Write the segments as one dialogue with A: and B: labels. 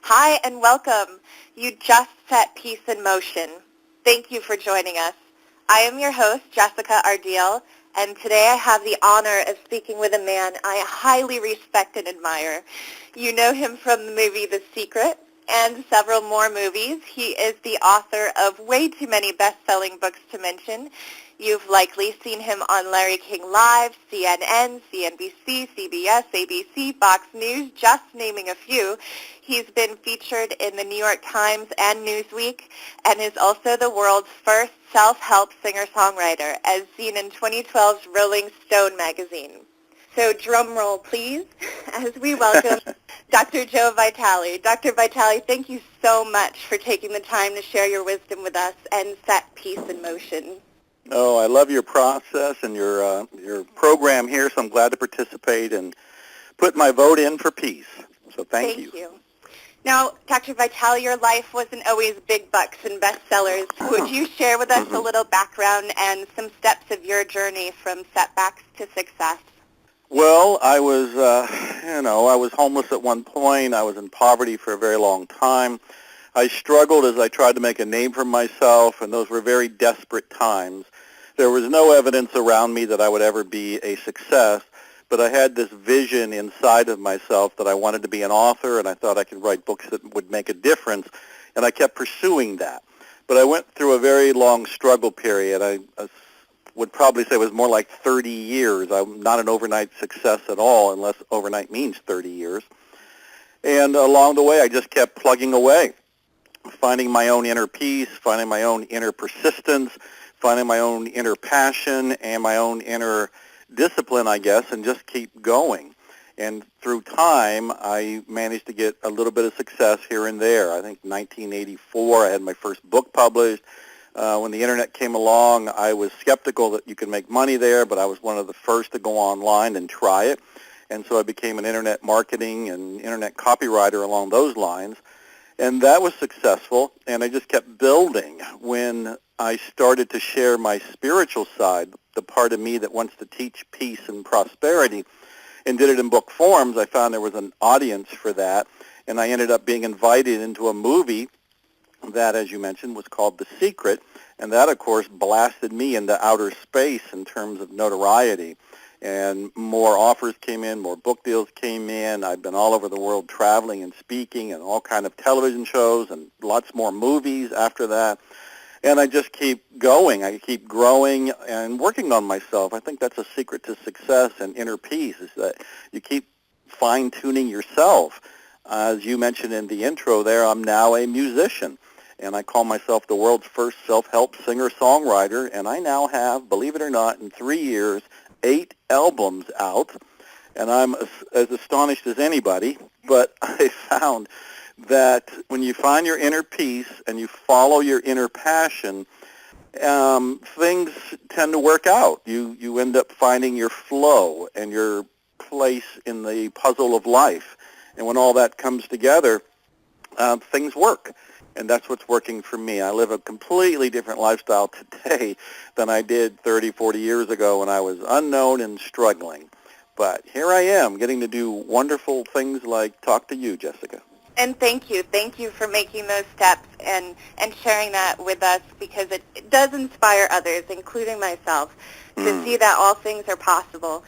A: Hi and welcome. You just set peace in motion. Thank you for joining us. I am your host, Jessica Ardeal, and today I have the honor of speaking with a man I highly respect and admire. You know him from the movie The Secret and several more movies. He is the author of way too many best-selling books to mention. You've likely seen him on Larry King Live, CNN, CNBC, CBS, ABC, Fox News, just naming a few. He's been featured in the New York Times and Newsweek and is also the world's first self-help singer-songwriter, as seen in 2012's Rolling Stone magazine. So drum roll, please, as we welcome Dr. Joe Vitale. Dr. Vitale, thank you so much for taking the time to share your wisdom with us and set peace in motion.
B: Oh, I love your process and your program here, so I'm glad to participate and put my vote in for peace. So thank you.
A: Thank you. Now, Dr. Vitale, your life wasn't always big bucks and bestsellers. Would you share with us a little background and some steps of your journey from setbacks to success?
B: Well, I was homeless at one point. I was in poverty for a very long time. I struggled as I tried to make a name for myself, and those were very desperate times. There was no evidence around me that I would ever be a success, but I had this vision inside of myself that I wanted to be an author, and I thought I could write books that would make a difference, and I kept pursuing that. But I went through a very long struggle period. I would probably say it was more like 30 years. I'm not an overnight success at all, unless overnight means 30 years. And along the way, I just kept plugging away, finding my own inner peace, finding my own inner persistence, finding my own inner passion and my own inner discipline, I guess, and just keep going. And through time, I managed to get a little bit of success here and there. I think 1984, I had my first book published. When the Internet came along, I was skeptical that you could make money there, but I was one of the first to go online and try it. And so I became an Internet marketing and Internet copywriter along those lines. And that was successful, and I just kept building. When I started to share my spiritual side, the part of me that wants to teach peace and prosperity, and did it in book forms, I found there was an audience for that, and I ended up being invited into a movie that, as you mentioned, was called The Secret, and that, of course, blasted me into outer space in terms of notoriety. And more offers came in, more book deals came in. I've been all over the world traveling and speaking and all kind of television shows and lots more movies after that. And I just keep going. I keep growing and working on myself. I think that's a secret to success and inner peace, is that you keep fine-tuning yourself. As you mentioned in the intro there, I'm now a musician. And I call myself the world's first self-help singer-songwriter. And I now have, believe it or not, in 3 years, 8 albums out, and I'm as astonished as anybody, but I found that when you find your inner peace and you follow your inner passion, things tend to work out. You end up finding your flow and your place in the puzzle of life, and when all that comes together, things work. And that's what's working for me. I live a completely different lifestyle today than I did 30, 40 years ago when I was unknown and struggling. But here I am, getting to do wonderful things like talk to you, Jessica.
A: And thank you. Thank you for making those steps and sharing that with us, because it does inspire others, including myself, to see that all things are possible.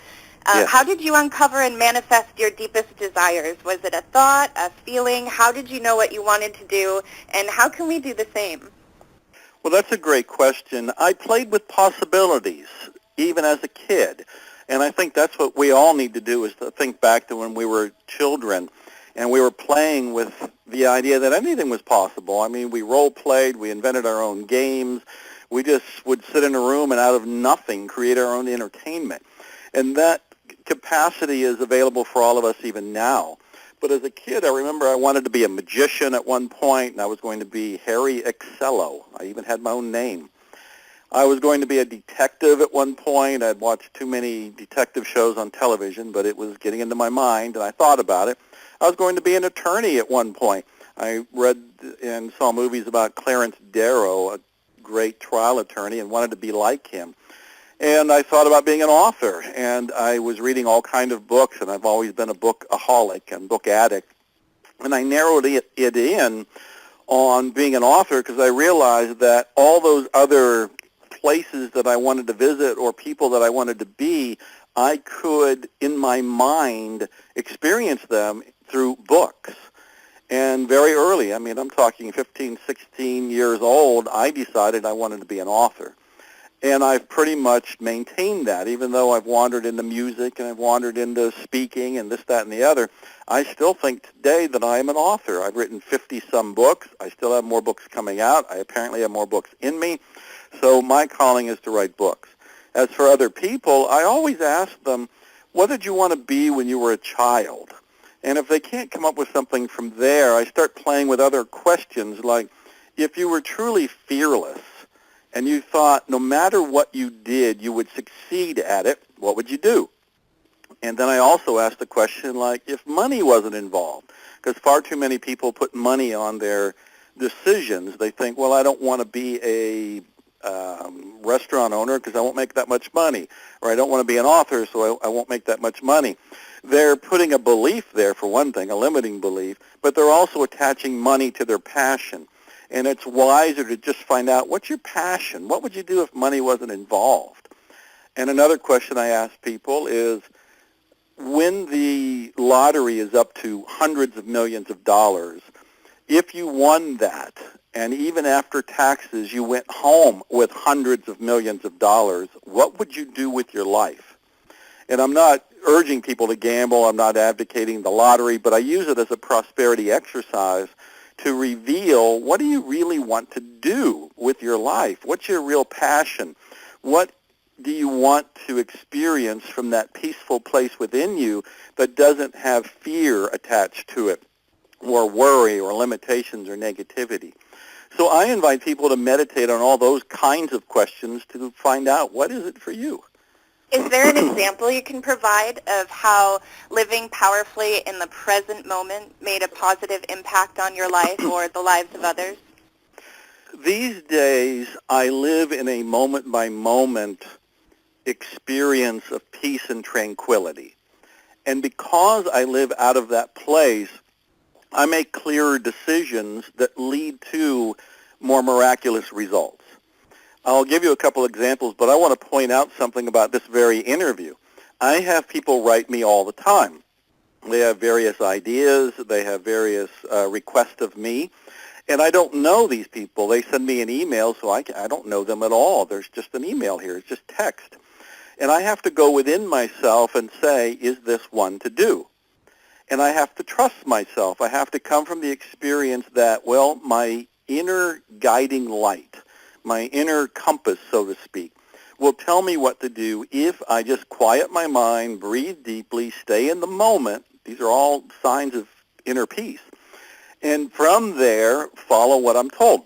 B: Yes.
A: How did you uncover and manifest your deepest desires? Was it a thought, a feeling? How did you know what you wanted to do? And how can we do the same?
B: Well, that's a great question. I played with possibilities, even as a kid. And I think that's what we all need to do, is to think back to when we were children and we were playing with the idea that anything was possible. I mean, we role-played, we invented our own games. We just would sit in a room and out of nothing create our own entertainment. And that capacity is available for all of us even now. But as a kid, I remember I wanted to be a magician at one point, and I was going to be Harry Excello. I even had my own name. I was going to be a detective at one point. I'd watched too many detective shows on television, but it was getting into my mind, and I thought about it. I was going to be an attorney at one point. I read and saw movies about Clarence Darrow, a great trial attorney, and wanted to be like him. And I thought about being an author, and I was reading all kinds of books, and I've always been a bookaholic and book addict. And I narrowed it in on being an author because I realized that all those other places that I wanted to visit or people that I wanted to be, I could, in my mind, experience them through books. And very early, I mean, I'm talking 15, 16 years old, I decided I wanted to be an author. And I've pretty much maintained that, even though I've wandered into music and I've wandered into speaking and this, that, and the other. I still think today that I am an author. I've written 50-some books. I still have more books coming out. I apparently have more books in me. So my calling is to write books. As for other people, I always ask them, what did you want to be when you were a child? And if they can't come up with something from there, I start playing with other questions like, if you were truly fearless, and you thought no matter what you did, you would succeed at it, what would you do? And then I also asked the question like, if money wasn't involved, because far too many people put money on their decisions. They think, well, I don't want to be a restaurant owner because I won't make that much money, or I don't want to be an author so I won't make that much money. They're putting a belief there, for one thing, a limiting belief, but they're also attaching money to their passion. And it's wiser to just find out, what's your passion? What would you do if money wasn't involved? And another question I ask people is, when the lottery is up to hundreds of millions of dollars, if you won that, and even after taxes you went home with hundreds of millions of dollars, what would you do with your life? And I'm not urging people to gamble. I'm not advocating the lottery, but I use it as a prosperity exercise to reveal, what do you really want to do with your life? What's your real passion? What do you want to experience from that peaceful place within you that doesn't have fear attached to it, or worry, or limitations, or negativity? So I invite people to meditate on all those kinds of questions to find out, what is it for you?
A: Is there an example you can provide of how living powerfully in the present moment made a positive impact on your life or the lives of others?
B: These days, I live in a moment-by-moment experience of peace and tranquility. And because I live out of that place, I make clearer decisions that lead to more miraculous results. I'll give you a couple examples, but I want to point out something about this very interview. I have people write me all the time. They have various ideas. They have various requests of me. And I don't know these people. They send me an email, so I don't know them at all. There's just an email here. It's just text. And I have to go within myself and say, is this one to do? And I have to trust myself. I have to come from the experience that, well, my inner guiding light, my inner compass, so to speak, will tell me what to do if I just quiet my mind, breathe deeply, stay in the moment. These are all signs of inner peace. And from there, follow what I'm told.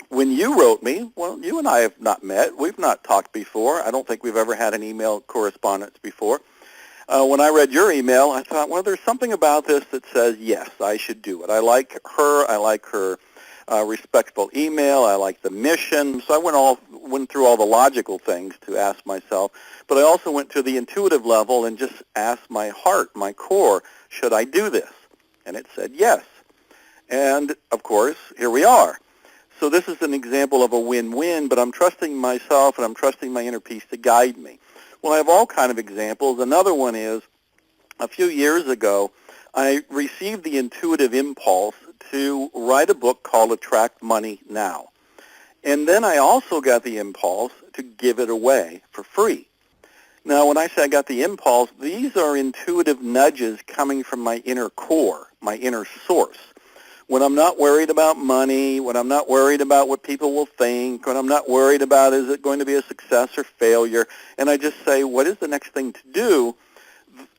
B: When you wrote me, well, you and I have not met. We've not talked before. I don't think we've ever had an email correspondence before. When I read your email, I thought, well, there's something about this that says, yes, I should do it. I like her. I like her respectful email. I like the mission. So I went through all the logical things to ask myself, but I also went to the intuitive level and just asked my heart, my core, should I do this? And it said yes. And, of course, here we are. So this is an example of a win-win, but I'm trusting myself and I'm trusting my inner peace to guide me. Well, I have all kinds of examples. Another one is, a few years ago, I received the intuitive impulse to write a book called Attract Money Now. And then I also got the impulse to give it away for free. Now, when I say I got the impulse, these are intuitive nudges coming from my inner core, my inner source. When I'm not worried about money, when I'm not worried about what people will think, when I'm not worried about is it going to be a success or failure, and I just say, what is the next thing to do?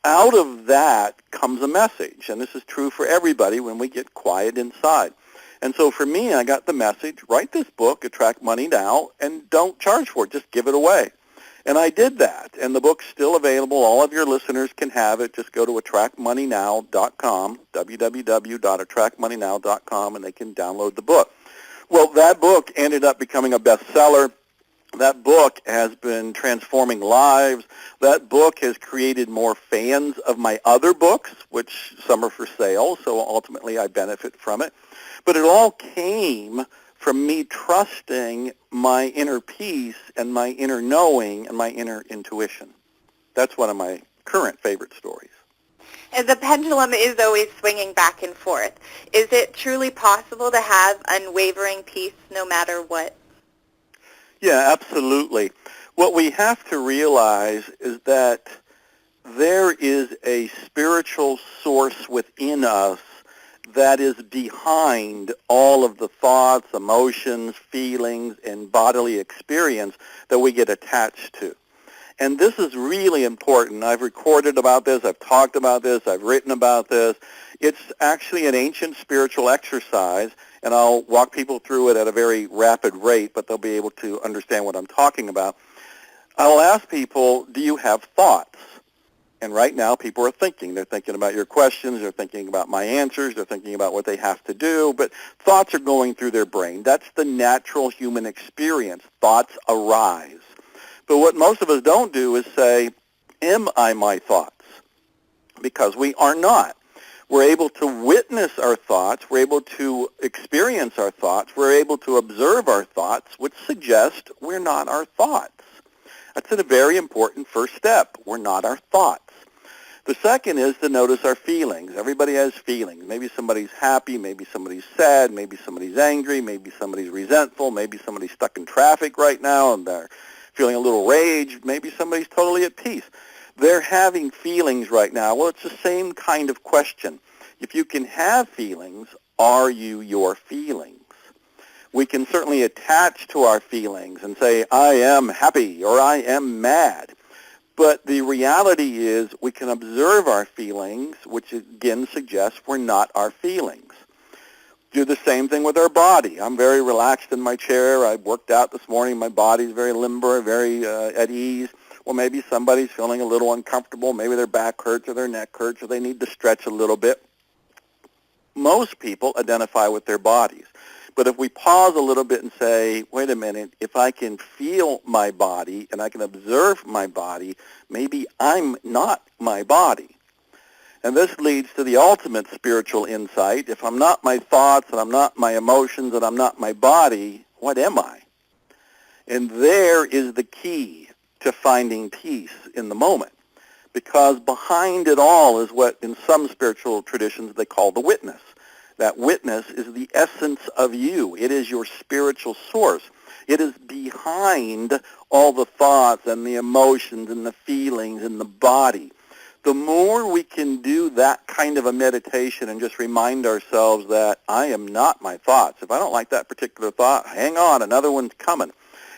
B: Out of that comes a message, and this is true for everybody when we get quiet inside. And so for me, I got the message, write this book, Attract Money Now, and don't charge for it, just give it away. And I did that, and the book's still available. All of your listeners can have it. Just go to attractmoneynow.com, www.attractmoneynow.com, and they can download the book. Well, that book ended up becoming a bestseller. That book has been transforming lives. That book has created more fans of my other books, which some are for sale, so ultimately I benefit from it. But it all came from me trusting my inner peace and my inner knowing and my inner intuition. That's one of my current favorite stories.
A: And the pendulum is always swinging back and forth. Is it truly possible to have unwavering peace no matter what?
B: Yeah, absolutely. What we have to realize is that there is a spiritual source within us that is behind all of the thoughts, emotions, feelings, and bodily experience that we get attached to. And this is really important. I've recorded about this. I've talked about this. I've written about this. It's actually an ancient spiritual exercise, and I'll walk people through it at a very rapid rate, but they'll be able to understand what I'm talking about. I'll ask people, do you have thoughts? And right now, people are thinking. They're thinking about your questions. They're thinking about my answers. They're thinking about what they have to do. But thoughts are going through their brain. That's the natural human experience. Thoughts arise. But what most of us don't do is say, am I my thoughts? Because we are not. We're able to witness our thoughts. We're able to experience our thoughts. We're able to observe our thoughts, which suggests we're not our thoughts. That's a very important first step. We're not our thoughts. The second is to notice our feelings. Everybody has feelings. Maybe somebody's happy, maybe somebody's sad, maybe somebody's angry, maybe somebody's resentful, maybe somebody's stuck in traffic right now and they're feeling a little rage, maybe somebody's totally at peace. They're having feelings right now. Well, it's the same kind of question. If you can have feelings, are you your feelings? We can certainly attach to our feelings and say, I am happy or I am mad. But the reality is we can observe our feelings, which again suggests we're not our feelings. Do the same thing with our body. I'm very relaxed in my chair. I worked out this morning. My body's very limber, very at ease. Well, maybe somebody's feeling a little uncomfortable. Maybe their back hurts or their neck hurts or they need to stretch a little bit. Most people identify with their bodies. But if we pause a little bit and say, wait a minute, if I can feel my body and I can observe my body, maybe I'm not my body. And this leads to the ultimate spiritual insight. If I'm not my thoughts and I'm not my emotions and I'm not my body, what am I? And there is the key to finding peace in the moment. Because behind it all is what in some spiritual traditions they call the witness. That witness is the essence of you. It is your spiritual source. It is behind all the thoughts and the emotions and the feelings and the body. The more we can do that kind of a meditation and just remind ourselves that I am not my thoughts. If I don't like that particular thought, hang on, another one's coming.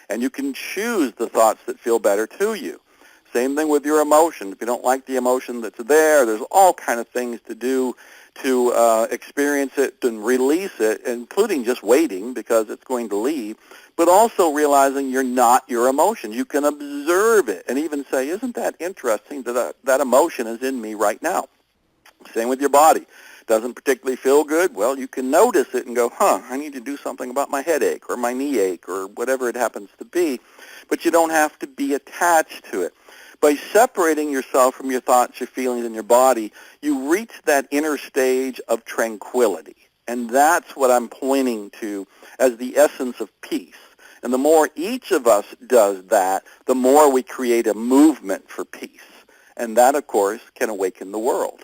B: And you can choose the thoughts that feel better to you. Same thing with your emotion. If you don't like the emotion that's there's all kind of things to do to experience it and release it, including just waiting because it's going to leave, but also realizing you're not your emotion. You can observe it and even say, isn't that interesting that that emotion is in me right now? Same with your body. Doesn't particularly feel good? Well, you can notice it and go, I need to do something about my headache or my knee ache or whatever it happens to be, but you don't have to be attached to it. By separating yourself from your thoughts, your feelings, and your body, you reach that inner stage of tranquility. And that's what I'm pointing to as the essence of peace. And the more each of us does that, the more we create a movement for peace. And that, of course, can awaken the world.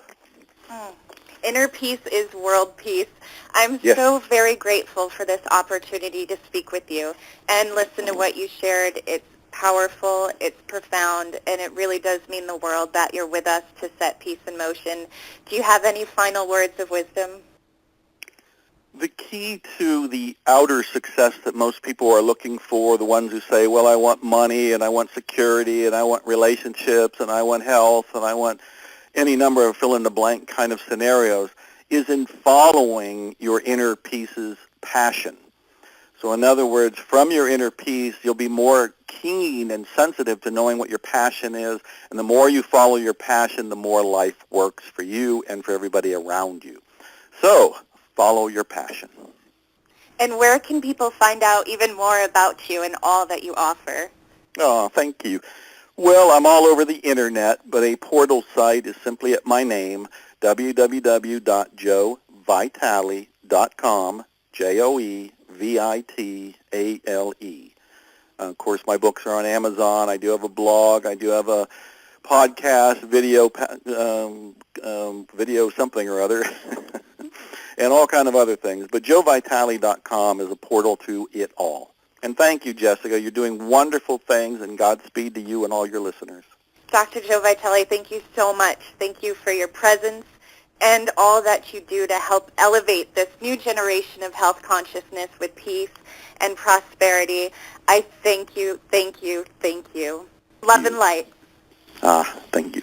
A: Inner peace is world peace. I'm
B: Yes.
A: so very grateful for this opportunity to speak with you and listen to what you shared. It's powerful, it's profound, and it really does mean the world that you're with us to set peace in motion. Do you have any final words of wisdom?
B: The key to the outer success that most people are looking for, the ones who say, well, I want money and I want security and I want relationships and I want health and I want any number of fill-in-the-blank kind of scenarios, is in following your inner peace's passion. So in other words, from your inner peace, you'll be more keen and sensitive to knowing what your passion is, and the more you follow your passion, the more life works for you and for everybody around you. So follow your passion.
A: And where can people find out even more about you and all that you offer?
B: Oh, thank you. Well, I'm all over the internet, but a portal site is simply at my name, www.joevitale.com, JoeVitale. Of course, my books are on Amazon. I do have a blog. I do have a podcast, video something or other, and all kind of other things. But joevitale.com is a portal to it all. And thank you, Jessica. You're doing wonderful things, and Godspeed to you and all your listeners.
A: Dr. Joe Vitale, thank you so much. Thank you for your presence and all that you do to help elevate this new generation of health consciousness with peace and prosperity. I thank you, thank you, thank you. Love and light.
B: Thank you.